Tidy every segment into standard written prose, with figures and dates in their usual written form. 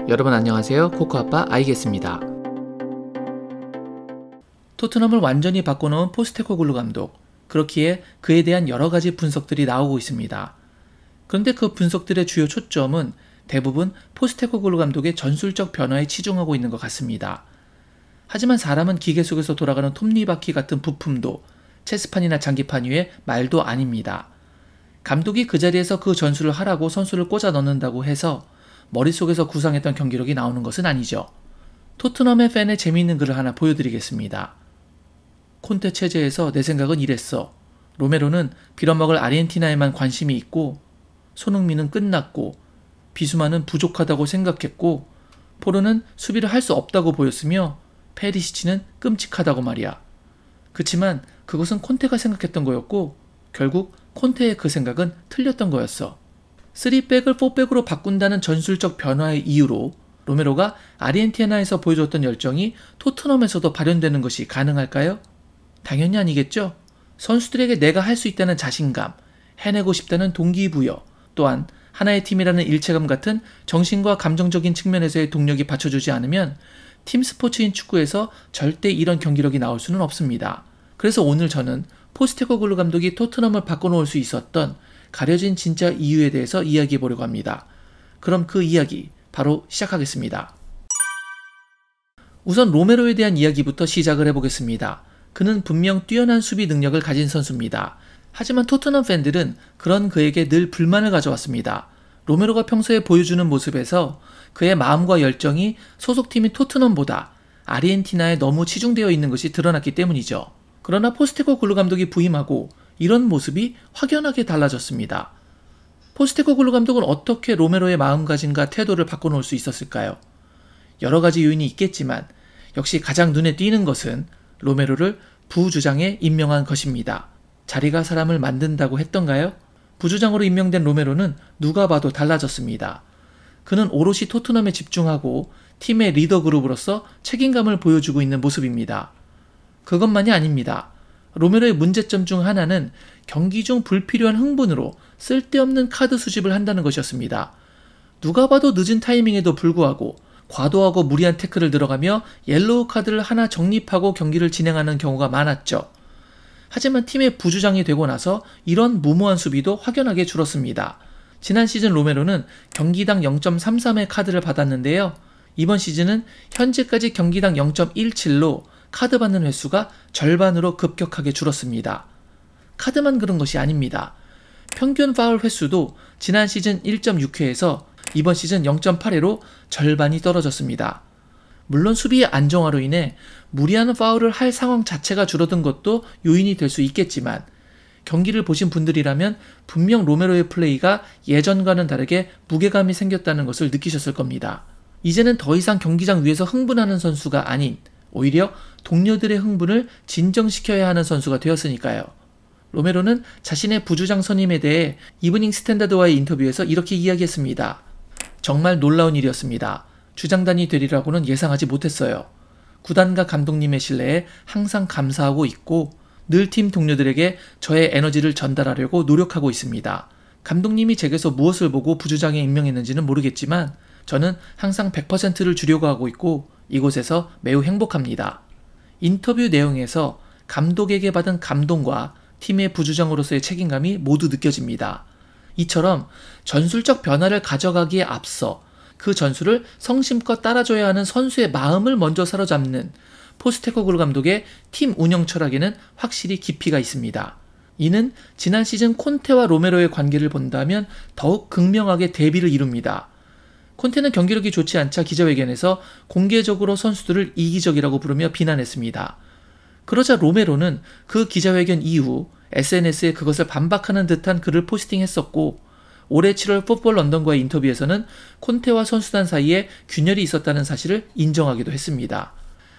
여러분 안녕하세요. 코코아빠 아이겠습니다. 토트넘을 완전히 바꿔놓은 포스테코글루 감독, 그렇기에 그에 대한 여러가지 분석들이 나오고 있습니다. 그런데 그 분석들의 주요 초점은 대부분 포스테코글루 감독의 전술적 변화에 치중하고 있는 것 같습니다. 하지만 사람은 기계 속에서 돌아가는 톱니바퀴 같은 부품도 체스판이나 장기판 위에 말도 아닙니다. 감독이 그 자리에서 그 전술을 하라고 선수를 꽂아 넣는다고 해서 머릿속에서 구상했던 경기력이 나오는 것은 아니죠. 토트넘의 팬의 재미있는 글을 하나 보여드리겠습니다. 콘테 체제에서 내 생각은 이랬어. 로메로는 빌어먹을 아르헨티나에만 관심이 있고, 손흥민은 끝났고, 비수마는 부족하다고 생각했고, 포르는 수비를 할 수 없다고 보였으며 페리시치는 끔찍하다고 말이야. 그치만 그것은 콘테가 생각했던 거였고 결국 콘테의 그 생각은 틀렸던 거였어. 3백을 4백으로 바꾼다는 전술적 변화의 이유로 로메로가 아르헨티나에서 보여줬던 열정이 토트넘에서도 발현되는 것이 가능할까요? 당연히 아니겠죠. 선수들에게 내가 할 수 있다는 자신감, 해내고 싶다는 동기부여, 또한 하나의 팀이라는 일체감 같은 정신과 감정적인 측면에서의 동력이 받쳐주지 않으면 팀 스포츠인 축구에서 절대 이런 경기력이 나올 수는 없습니다. 그래서 오늘 저는 포스테코글루 감독이 토트넘을 바꿔놓을 수 있었던 가려진 진짜 이유에 대해서 이야기해 보려고 합니다. 그럼 그 이야기 바로 시작하겠습니다. 우선 로메로에 대한 이야기부터 시작을 해보겠습니다. 그는 분명 뛰어난 수비 능력을 가진 선수입니다. 하지만 토트넘 팬들은 그런 그에게 늘 불만을 가져왔습니다. 로메로가 평소에 보여주는 모습에서 그의 마음과 열정이 소속팀인 토트넘보다 아르헨티나에 너무 치중되어 있는 것이 드러났기 때문이죠. 그러나 포스테코글루 감독이 부임하고 이런 모습이 확연하게 달라졌습니다. 포스테코글루 감독은 어떻게 로메로의 마음가짐과 태도를 바꿔놓을 수 있었을까요? 여러 가지 요인이 있겠지만 역시 가장 눈에 띄는 것은 로메로를 부주장에 임명한 것입니다. 자리가 사람을 만든다고 했던가요? 부주장으로 임명된 로메로는 누가 봐도 달라졌습니다. 그는 오롯이 토트넘에 집중하고 팀의 리더 그룹으로서 책임감을 보여주고 있는 모습입니다. 그것만이 아닙니다. 로메로의 문제점 중 하나는 경기 중 불필요한 흥분으로 쓸데없는 카드 수집을 한다는 것이었습니다. 누가 봐도 늦은 타이밍에도 불구하고 과도하고 무리한 태클을 들어가며 옐로우 카드를 하나 적립하고 경기를 진행하는 경우가 많았죠. 하지만 팀의 부주장이 되고 나서 이런 무모한 수비도 확연하게 줄었습니다. 지난 시즌 로메로는 경기당 0.33의 카드를 받았는데요. 이번 시즌은 현재까지 경기당 0.17로 카드 받는 횟수가 절반으로 급격하게 줄었습니다. 카드만 그런 것이 아닙니다. 평균 파울 횟수도 지난 시즌 1.6회에서 이번 시즌 0.8회로 절반이 떨어졌습니다. 물론 수비의 안정화로 인해 무리한 파울을 할 상황 자체가 줄어든 것도 요인이 될 수 있겠지만 경기를 보신 분들이라면 분명 로메로의 플레이가 예전과는 다르게 무게감이 생겼다는 것을 느끼셨을 겁니다. 이제는 더 이상 경기장 위에서 흥분하는 선수가 아닌 오히려 동료들의 흥분을 진정시켜야 하는 선수가 되었으니까요. 로메로는 자신의 부주장 선임에 대해 이브닝 스탠다드와의 인터뷰에서 이렇게 이야기했습니다. 정말 놀라운 일이었습니다. 주장단이 되리라고는 예상하지 못했어요. 구단과 감독님의 신뢰에 항상 감사하고 있고 늘 팀 동료들에게 저의 에너지를 전달하려고 노력하고 있습니다. 감독님이 제게서 무엇을 보고 부주장에 임명했는지는 모르겠지만 저는 항상 100%를 주려고 하고 있고 이곳에서 매우 행복합니다. 인터뷰 내용에서 감독에게 받은 감동과 팀의 부주장으로서의 책임감이 모두 느껴집니다. 이처럼 전술적 변화를 가져가기에 앞서 그 전술을 성심껏 따라줘야 하는 선수의 마음을 먼저 사로잡는 포스테코글루 감독의 팀 운영 철학에는 확실히 깊이가 있습니다. 이는 지난 시즌 콘테와 로메로의 관계를 본다면 더욱 극명하게 대비를 이룹니다. 콘테는 경기력이 좋지 않자 기자회견에서 공개적으로 선수들을 이기적이라고 부르며 비난했습니다. 그러자 로메로는 그 기자회견 이후 SNS에 그것을 반박하는 듯한 글을 포스팅했었고 올해 7월 풋볼 런던과의 인터뷰에서는 콘테와 선수단 사이에 균열이 있었다는 사실을 인정하기도 했습니다.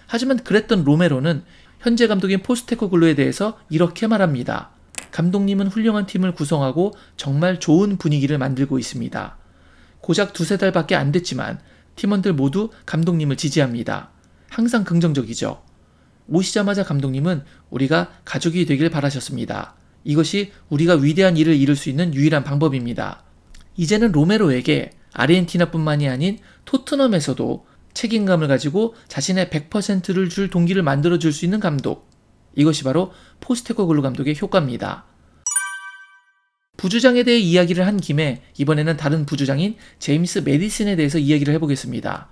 하지만 그랬던 로메로는 현재 감독인 포스테코글루에 대해서 이렇게 말합니다. 감독님은 훌륭한 팀을 구성하고 정말 좋은 분위기를 만들고 있습니다. 고작 2-3 달밖에 안 됐지만 팀원들 모두 감독님을 지지합니다. 항상 긍정적이죠. 오시자마자 감독님은 우리가 가족이 되길 바라셨습니다. 이것이 우리가 위대한 일을 이룰 수 있는 유일한 방법입니다. 이제는 로메로에게 아르헨티나뿐만이 아닌 토트넘에서도 책임감을 가지고 자신의 100%를 줄 동기를 만들어줄 수 있는 감독. 이것이 바로 포스테코글루 감독의 효과입니다. 부주장에 대해 이야기를 한 김에 이번에는 다른 부주장인 제임스 메디슨에 대해서 이야기를 해보겠습니다.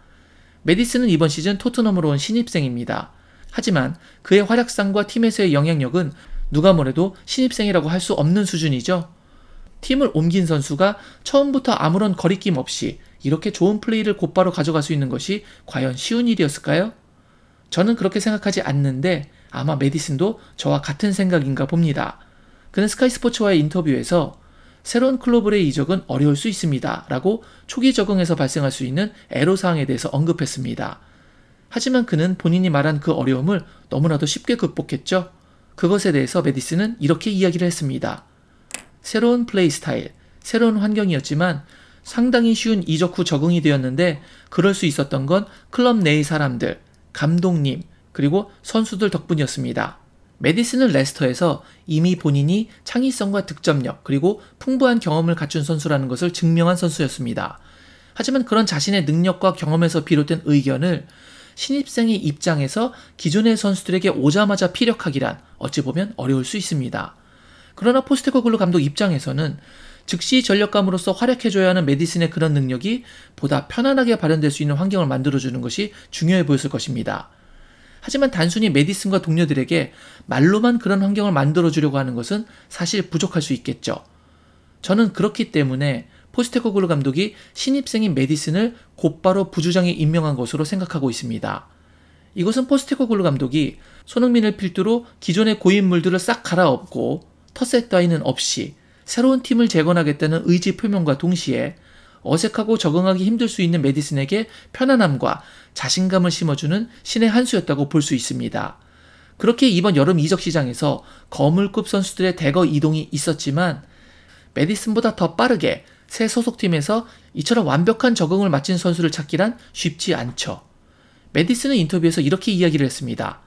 메디슨은 이번 시즌 토트넘으로 온 신입생입니다. 하지만 그의 활약상과 팀에서의 영향력은 누가 뭐래도 신입생이라고 할 수 없는 수준이죠. 팀을 옮긴 선수가 처음부터 아무런 거리낌 없이 이렇게 좋은 플레이를 곧바로 가져갈 수 있는 것이 과연 쉬운 일이었을까요? 저는 그렇게 생각하지 않는데 아마 메디슨도 저와 같은 생각인가 봅니다. 그는 스카이 스포츠와의 인터뷰에서 새로운 클로벌의 이적은 어려울 수 있습니다 라고 초기 적응에서 발생할 수 있는 애로사항에 대해서 언급했습니다. 하지만 그는 본인이 말한 그 어려움을 너무나도 쉽게 극복했죠. 그것에 대해서 메디슨은 이렇게 이야기를 했습니다. 새로운 플레이 스타일, 새로운 환경이었지만 상당히 쉬운 이적 후 적응이 되었는데 그럴 수 있었던 건 클럽 내의 사람들, 감독님, 그리고 선수들 덕분이었습니다. 메디슨은 레스터에서 이미 본인이 창의성과 득점력 그리고 풍부한 경험을 갖춘 선수라는 것을 증명한 선수였습니다. 하지만 그런 자신의 능력과 경험에서 비롯된 의견을 신입생의 입장에서 기존의 선수들에게 오자마자 피력하기란 어찌 보면 어려울 수 있습니다. 그러나 포스테코글루 감독 입장에서는 즉시 전력감으로서 활약해줘야 하는 메디슨의 그런 능력이 보다 편안하게 발현될 수 있는 환경을 만들어주는 것이 중요해 보였을 것입니다. 하지만 단순히 메디슨과 동료들에게 말로만 그런 환경을 만들어주려고 하는 것은 사실 부족할 수 있겠죠. 저는 그렇기 때문에 포스테코글루 감독이 신입생인 메디슨을 곧바로 부주장에 임명한 것으로 생각하고 있습니다. 이것은 포스테코글루 감독이 손흥민을 필두로 기존의 고인물들을 싹 갈아엎고 텃세 따위는 없이 새로운 팀을 재건하겠다는 의지 표명과 동시에 어색하고 적응하기 힘들 수 있는 메디슨에게 편안함과 자신감을 심어주는 신의 한 수였다고 볼 수 있습니다. 그렇게 이번 여름 이적 시장에서 거물급 선수들의 대거 이동이 있었지만 메디슨보다 더 빠르게 새 소속팀에서 이처럼 완벽한 적응을 마친 선수를 찾기란 쉽지 않죠. 메디슨은 인터뷰에서 이렇게 이야기를 했습니다.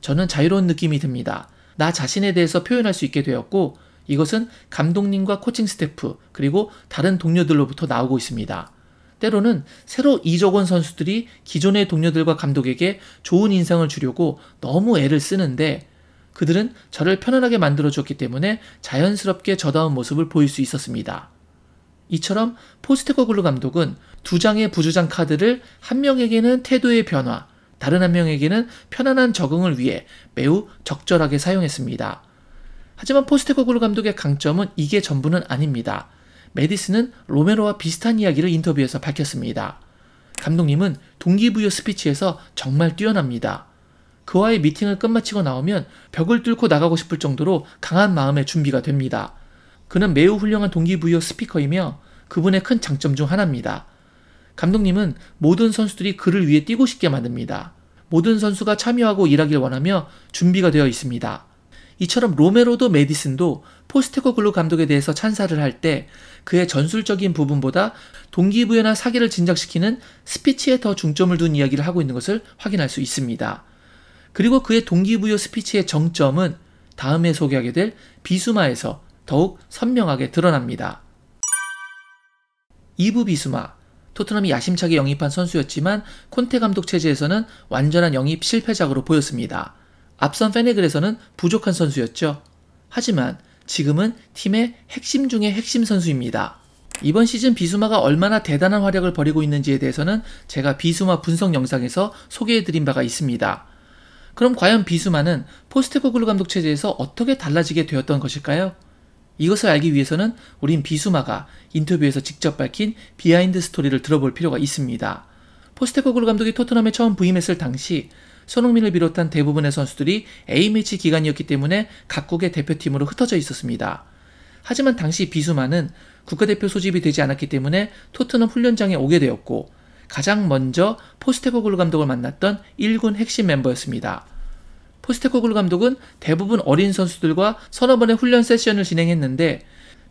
저는 자유로운 느낌이 듭니다. 나 자신에 대해서 표현할 수 있게 되었고 이것은 감독님과 코칭 스태프 그리고 다른 동료들로부터 나오고 있습니다. 때로는 새로 이적 온 선수들이 기존의 동료들과 감독에게 좋은 인상을 주려고 너무 애를 쓰는데 그들은 저를 편안하게 만들어줬기 때문에 자연스럽게 저다운 모습을 보일 수 있었습니다. 이처럼 포스테코글루 감독은 두 장의 부주장 카드를 한 명에게는 태도의 변화, 다른 한 명에게는 편안한 적응을 위해 매우 적절하게 사용했습니다. 하지만 포스테코글루 감독의 강점은 이게 전부는 아닙니다. 메디슨은 로메로와 비슷한 이야기를 인터뷰에서 밝혔습니다. 감독님은 동기부여 스피치에서 정말 뛰어납니다. 그와의 미팅을 끝마치고 나오면 벽을 뚫고 나가고 싶을 정도로 강한 마음의 준비가 됩니다. 그는 매우 훌륭한 동기부여 스피커이며 그분의 큰 장점 중 하나입니다. 감독님은 모든 선수들이 그를 위해 뛰고 싶게 만듭니다. 모든 선수가 참여하고 일하길 원하며 준비가 되어 있습니다. 이처럼 로메로도 메디슨도 포스테코글루 감독에 대해서 찬사를 할 때 그의 전술적인 부분보다 동기부여나 사기를 진작시키는 스피치에 더 중점을 둔 이야기를 하고 있는 것을 확인할 수 있습니다. 그리고 그의 동기부여 스피치의 정점은 다음에 소개하게 될 비수마에서 더욱 선명하게 드러납니다. 2부 비수마. 토트넘이 야심차게 영입한 선수였지만 콘테 감독 체제에서는 완전한 영입 실패작으로 보였습니다. 앞선 페네글에서는 부족한 선수였죠. 하지만 지금은 팀의 핵심 중의 핵심 선수입니다. 이번 시즌 비수마가 얼마나 대단한 활약을 벌이고 있는지에 대해서는 제가 비수마 분석 영상에서 소개해드린 바가 있습니다. 그럼 과연 비수마는 포스테코글루 감독 체제에서 어떻게 달라지게 되었던 것일까요? 이것을 알기 위해서는 우린 비수마가 인터뷰에서 직접 밝힌 비하인드 스토리를 들어볼 필요가 있습니다. 포스테코글루 감독이 토트넘에 처음 부임했을 당시 손흥민을 비롯한 대부분의 선수들이 A매치 기간이었기 때문에 각국의 대표팀으로 흩어져 있었습니다. 하지만 당시 비수마는 국가대표 소집이 되지 않았기 때문에 토트넘 훈련장에 오게 되었고 가장 먼저 포스테코글루 감독을 만났던 1군 핵심 멤버였습니다. 포스테코글루 감독은 대부분 어린 선수들과 서너 번의 훈련 세션을 진행했는데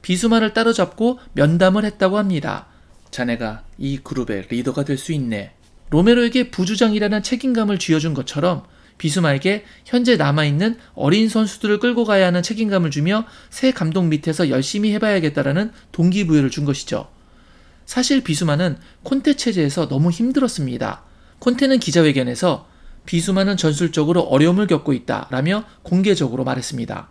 비수마를 따로잡고 면담을 했다고 합니다. 자네가 이 그룹의 리더가 될 수 있네. 로메로에게 부주장이라는 책임감을 쥐어준 것처럼 비수마에게 현재 남아있는 어린 선수들을 끌고 가야 하는 책임감을 주며 새 감독 밑에서 열심히 해봐야겠다라는 동기부여를 준 것이죠. 사실 비수마는 콘테 체제에서 너무 힘들었습니다. 콘테는 기자회견에서 비수마는 전술적으로 어려움을 겪고 있다라며 공개적으로 말했습니다.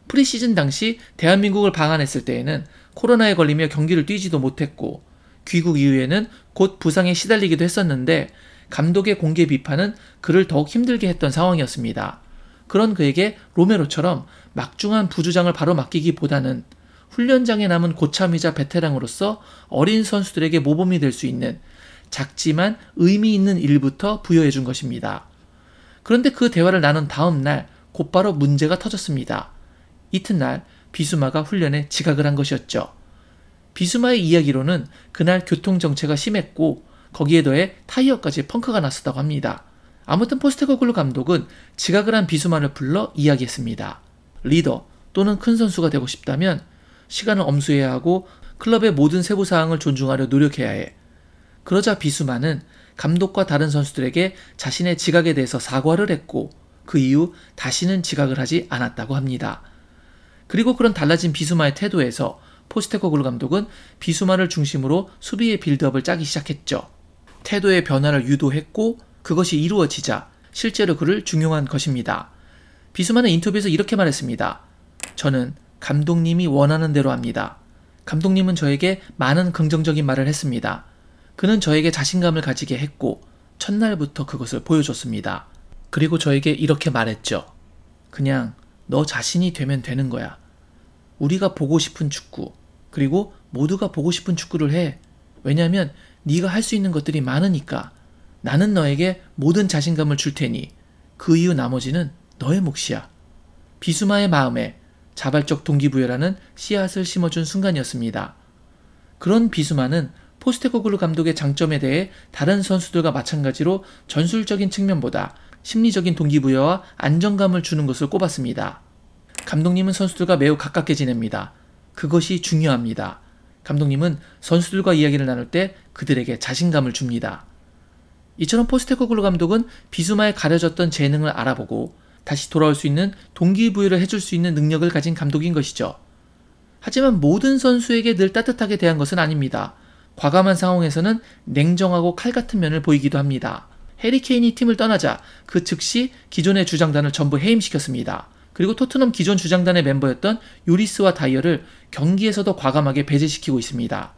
프리시즌 당시 대한민국을 방한했을 때에는 코로나에 걸리며 경기를 뛰지도 못했고 귀국 이후에는 곧 부상에 시달리기도 했었는데 감독의 공개 비판은 그를 더욱 힘들게 했던 상황이었습니다. 그런 그에게 로메로처럼 막중한 부주장을 바로 맡기기보다는 훈련장에 남은 고참이자 베테랑으로서 어린 선수들에게 모범이 될 수 있는 작지만 의미 있는 일부터 부여해 준 것입니다. 그런데 그 대화를 나눈 다음 날 곧바로 문제가 터졌습니다. 이튿날 비수마가 훈련에 지각을 한 것이었죠. 비수마의 이야기로는 그날 교통정체가 심했고 거기에 더해 타이어까지 펑크가 났었다고 합니다. 아무튼 포스테코글루 감독은 지각을 한 비수마를 불러 이야기했습니다. 리더 또는 큰 선수가 되고 싶다면 시간을 엄수해야 하고 클럽의 모든 세부사항을 존중하려 노력해야 해. 그러자 비수마는 감독과 다른 선수들에게 자신의 지각에 대해서 사과를 했고 그 이후 다시는 지각을 하지 않았다고 합니다. 그리고 그런 달라진 비수마의 태도에서 포스테코글루 감독은 비수마를 중심으로 수비의 빌드업을 짜기 시작했죠. 태도의 변화를 유도했고 그것이 이루어지자 실제로 그를 중용한 것입니다. 비수마는 인터뷰에서 이렇게 말했습니다. 저는 감독님이 원하는 대로 합니다. 감독님은 저에게 많은 긍정적인 말을 했습니다. 그는 저에게 자신감을 가지게 했고 첫날부터 그것을 보여줬습니다. 그리고 저에게 이렇게 말했죠. 그냥 너 자신이 되면 되는 거야. 우리가 보고 싶은 축구, 그리고 모두가 보고 싶은 축구를 해. 왜냐하면 네가 할 수 있는 것들이 많으니까. 나는 너에게 모든 자신감을 줄 테니 그 이후 나머지는 너의 몫이야. 비수마의 마음에 자발적 동기부여라는 씨앗을 심어준 순간이었습니다. 그런 비수마는 포스테코글루 감독의 장점에 대해 다른 선수들과 마찬가지로 전술적인 측면보다 심리적인 동기부여와 안정감을 주는 것을 꼽았습니다. 감독님은 선수들과 매우 가깝게 지냅니다. 그것이 중요합니다. 감독님은 선수들과 이야기를 나눌 때 그들에게 자신감을 줍니다. 이처럼 포스테코글루 감독은 비수마에 가려졌던 재능을 알아보고 다시 돌아올 수 있는 동기부여를 해줄 수 있는 능력을 가진 감독인 것이죠. 하지만 모든 선수에게 늘 따뜻하게 대한 것은 아닙니다. 과감한 상황에서는 냉정하고 칼 같은 면을 보이기도 합니다. 해리 케인이 팀을 떠나자 그 즉시 기존의 주장단을 전부 해임시켰습니다. 그리고 토트넘 기존 주장단의 멤버였던 요리스와 다이어를 경기에서도 과감하게 배제시키고 있습니다.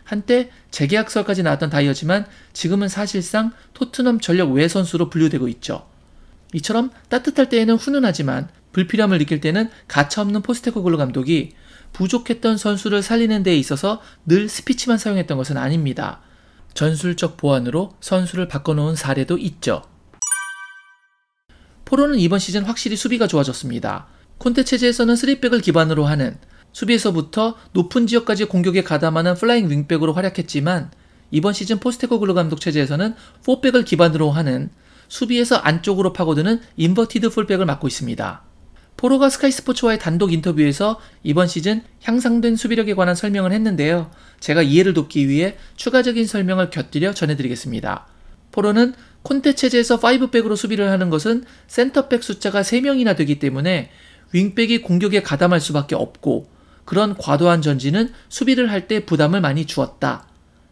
한때 재계약설까지 나왔던 다이어지만 지금은 사실상 토트넘 전력 외 선수로 분류되고 있죠. 이처럼 따뜻할 때에는 훈훈하지만 불필요함을 느낄 때는 가차없는 포스테코글루 감독이 부족했던 선수를 살리는 데 있어서 늘 스피치만 사용했던 것은 아닙니다. 전술적 보완으로 선수를 바꿔놓은 사례도 있죠. 포로는 이번 시즌 확실히 수비가 좋아졌습니다. 콘테 체제에서는 3백을 기반으로 하는 수비에서부터 높은 지역까지 공격에 가담하는 플라잉 윙백으로 활약했지만 이번 시즌 포스테코글루 감독 체제에서는 4백을 기반으로 하는 수비에서 안쪽으로 파고드는 인버티드 풀백을 맡고 있습니다. 포로가 스카이스포츠와의 단독 인터뷰에서 이번 시즌 향상된 수비력에 관한 설명을 했는데요. 제가 이해를 돕기 위해 추가적인 설명을 곁들여 전해드리겠습니다. 포로는 콘테 체제에서 5백으로 수비를 하는 것은 센터백 숫자가 3명이나 되기 때문에 윙백이 공격에 가담할 수밖에 없고 그런 과도한 전진은 수비를 할 때 부담을 많이 주었다.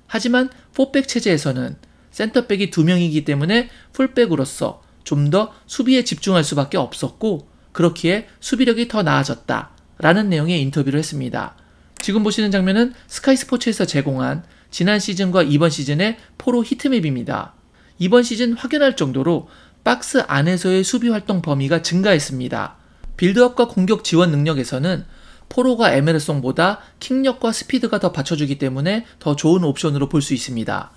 하지만 4백 체제에서는 센터백이 2명이기 때문에 풀백으로서 좀 더 수비에 집중할 수밖에 없었고 그렇기에 수비력이 더 나아졌다 라는 내용의 인터뷰를 했습니다. 지금 보시는 장면은 스카이스포츠에서 제공한 지난 시즌과 이번 시즌의 포로 히트맵입니다. 이번 시즌 확연할 정도로 박스 안에서의 수비 활동 범위가 증가했습니다. 빌드업과 공격 지원 능력에서는 포로가 에메르송보다 킥력과 스피드가 더 받쳐주기 때문에 더 좋은 옵션으로 볼 수 있습니다.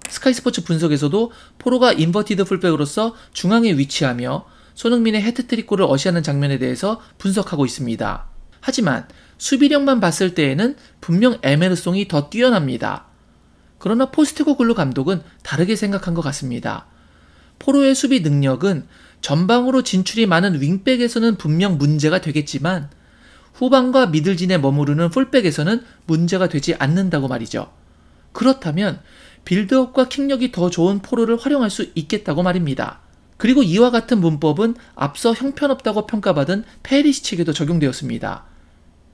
스카이스포츠 분석에서도 포로가 인버티드 풀백으로서 중앙에 위치하며 손흥민의 헤트트릭골을 어시하는 장면에 대해서 분석하고 있습니다. 하지만 수비력만 봤을 때에는 분명 에메르송이 더 뛰어납니다. 그러나 포스테코글루 감독은 다르게 생각한 것 같습니다. 포로의 수비 능력은 전방으로 진출이 많은 윙백에서는 분명 문제가 되겠지만 후방과 미들진에 머무르는 풀백에서는 문제가 되지 않는다고 말이죠. 그렇다면 빌드업과 킥력이 더 좋은 포로를 활용할 수 있겠다고 말입니다. 그리고 이와 같은 문법은 앞서 형편없다고 평가받은 페리시치에게도 적용되었습니다.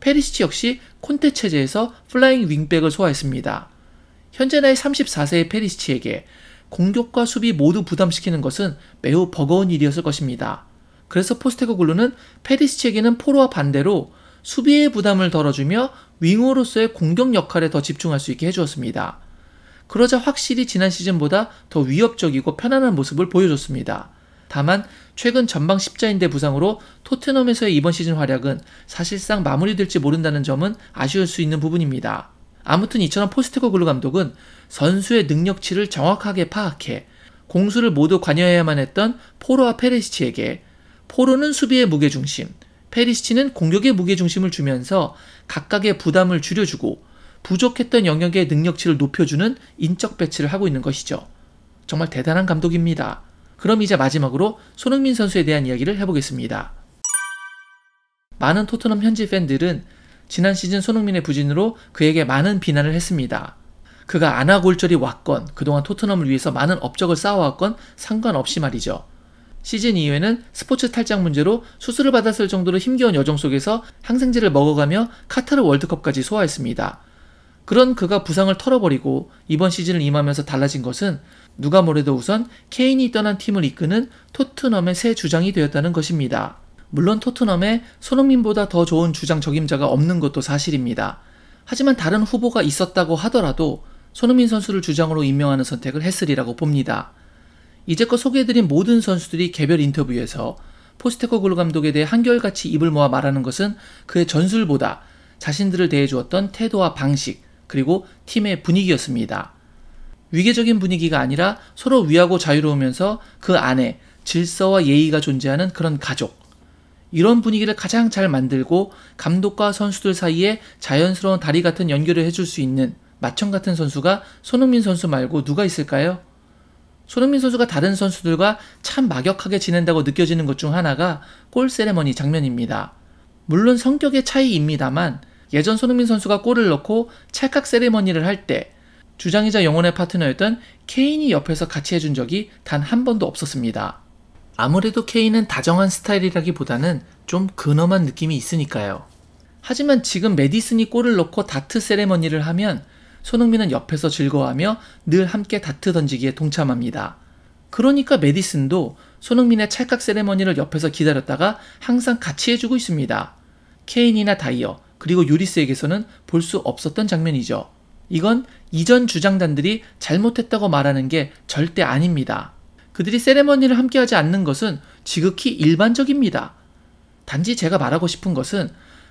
페리시치 역시 콘테 체제에서 플라잉 윙백을 소화했습니다. 현재 나이 34세의 페리시치에게 공격과 수비 모두 부담시키는 것은 매우 버거운 일이었을 것입니다. 그래서 포스테코글루는 페리시치에게는 포로와 반대로 수비의 부담을 덜어주며 윙어로서의 공격 역할에 더 집중할 수 있게 해주었습니다. 그러자 확실히 지난 시즌보다 더 위협적이고 편안한 모습을 보여줬습니다. 다만 최근 전방 십자인대 부상으로 토트넘에서의 이번 시즌 활약은 사실상 마무리될지 모른다는 점은 아쉬울 수 있는 부분입니다. 아무튼 이처럼 포스테코글루 감독은 선수의 능력치를 정확하게 파악해 공수를 모두 관여해야만 했던 포로와 페리시치에게 포로는 수비의 무게중심, 페리시치는 공격의 무게중심을 주면서 각각의 부담을 줄여주고 부족했던 영역의 능력치를 높여주는 인적 배치를 하고 있는 것이죠. 정말 대단한 감독입니다. 그럼 이제 마지막으로 손흥민 선수에 대한 이야기를 해보겠습니다. 많은 토트넘 현지 팬들은 지난 시즌 손흥민의 부진으로 그에게 많은 비난을 했습니다. 그가 안아골절이 왔건 그동안 토트넘을 위해서 많은 업적을 쌓아왔건 상관없이 말이죠. 시즌 이후에는 스포츠 탈장 문제로 수술을 받았을 정도로 힘겨운 여정 속에서 항생제를 먹어가며 카타르 월드컵까지 소화했습니다. 그런 그가 부상을 털어버리고 이번 시즌을 임하면서 달라진 것은 누가 뭐래도 우선 케인이 떠난 팀을 이끄는 토트넘의 새 주장이 되었다는 것입니다. 물론 토트넘에 손흥민보다 더 좋은 주장 적임자가 없는 것도 사실입니다. 하지만 다른 후보가 있었다고 하더라도 손흥민 선수를 주장으로 임명하는 선택을 했으리라고 봅니다. 이제껏 소개해드린 모든 선수들이 개별 인터뷰에서 포스테코글루 감독에 대해 한결같이 입을 모아 말하는 것은 그의 전술보다 자신들을 대해주었던 태도와 방식, 그리고 팀의 분위기였습니다. 위계적인 분위기가 아니라 서로 위하고 자유로우면서 그 안에 질서와 예의가 존재하는 그런 가족. 이런 분위기를 가장 잘 만들고 감독과 선수들 사이에 자연스러운 다리 같은 연결을 해줄 수 있는 마청 같은 선수가 손흥민 선수 말고 누가 있을까요? 손흥민 선수가 다른 선수들과 참 막역하게 지낸다고 느껴지는 것 중 하나가 골 세레머니 장면입니다. 물론 성격의 차이입니다만 예전 손흥민 선수가 골을 넣고 찰칵 세레머니를 할 때 주장이자 영혼의 파트너였던 케인이 옆에서 같이 해준 적이 단 한 번도 없었습니다. 아무래도 케인은 다정한 스타일이라기보다는 좀 근엄한 느낌이 있으니까요. 하지만 지금 메디슨이 골을 넣고 다트 세레머니를 하면 손흥민은 옆에서 즐거워하며 늘 함께 다트 던지기에 동참합니다. 그러니까 메디슨도 손흥민의 찰칵 세레머니를 옆에서 기다렸다가 항상 같이 해주고 있습니다. 케인이나 다이어, 그리고 유리스에게서는 볼 수 없었던 장면이죠. 이건 이전 주장단들이 잘못했다고 말하는 게 절대 아닙니다. 그들이 세레머니를 함께하지 않는 것은 지극히 일반적입니다. 단지 제가 말하고 싶은 것은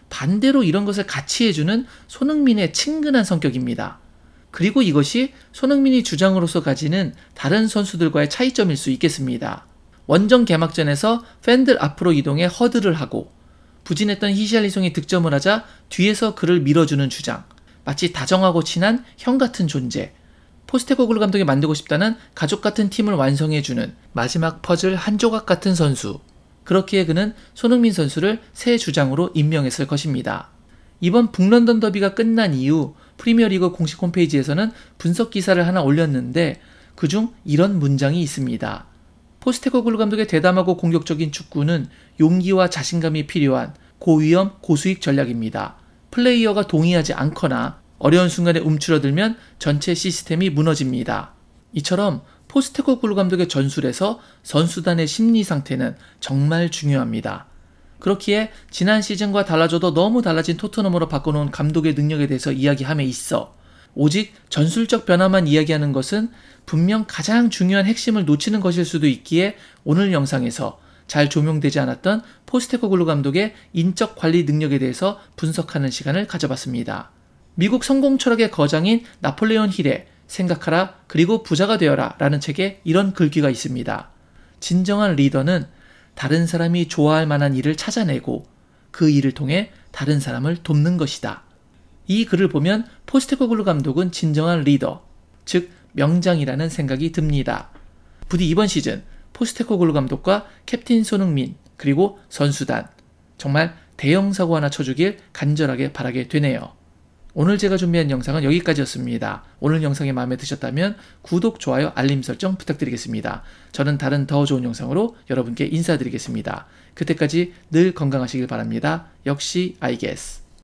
반대로 이런 것을 같이 해주는 손흥민의 친근한 성격입니다. 그리고 이것이 손흥민이 주장으로서 가지는 다른 선수들과의 차이점일 수 있겠습니다. 원정 개막전에서 팬들 앞으로 이동해 허드를 하고 부진했던 히샬리송이 득점을 하자 뒤에서 그를 밀어주는 주장, 마치 다정하고 친한 형 같은 존재, 포스테코글루 감독이 만들고 싶다는 가족 같은 팀을 완성해주는 마지막 퍼즐 한 조각 같은 선수. 그렇기에 그는 손흥민 선수를 새 주장으로 임명했을 것입니다. 이번 북런던 더비가 끝난 이후 프리미어리그 공식 홈페이지에서는 분석 기사를 하나 올렸는데 그중 이런 문장이 있습니다. 포스테코글루 감독의 대담하고 공격적인 축구는 용기와 자신감이 필요한 고위험 고수익 전략입니다. 플레이어가 동의하지 않거나 어려운 순간에 움츠러들면 전체 시스템이 무너집니다. 이처럼 포스테코글루 감독의 전술에서 선수단의 심리 상태는 정말 중요합니다. 그렇기에 지난 시즌과 달라져도 너무 달라진 토트넘으로 바꿔놓은 감독의 능력에 대해서 이야기함에 있어 오직 전술적 변화만 이야기하는 것은 분명 가장 중요한 핵심을 놓치는 것일 수도 있기에 오늘 영상에서 잘 조명되지 않았던 포스테코글루 감독의 인적 관리 능력에 대해서 분석하는 시간을 가져봤습니다. 미국 성공 철학의 거장인 나폴레온 힐의 생각하라 그리고 부자가 되어라 라는 책에 이런 글귀가 있습니다. 진정한 리더는 다른 사람이 좋아할 만한 일을 찾아내고 그 일을 통해 다른 사람을 돕는 것이다. 이 글을 보면 포스테코글루 감독은 진정한 리더, 즉 명장이라는 생각이 듭니다. 부디 이번 시즌 포스테코글루 감독과 캡틴 손흥민 그리고 선수단 정말 대형 사고 하나 쳐주길 간절하게 바라게 되네요. 오늘 제가 준비한 영상은 여기까지였습니다. 오늘 영상이 마음에 드셨다면 구독, 좋아요, 알림 설정 부탁드리겠습니다. 저는 다른 더 좋은 영상으로 여러분께 인사드리겠습니다. 그때까지 늘 건강하시길 바랍니다. 역시 I guess.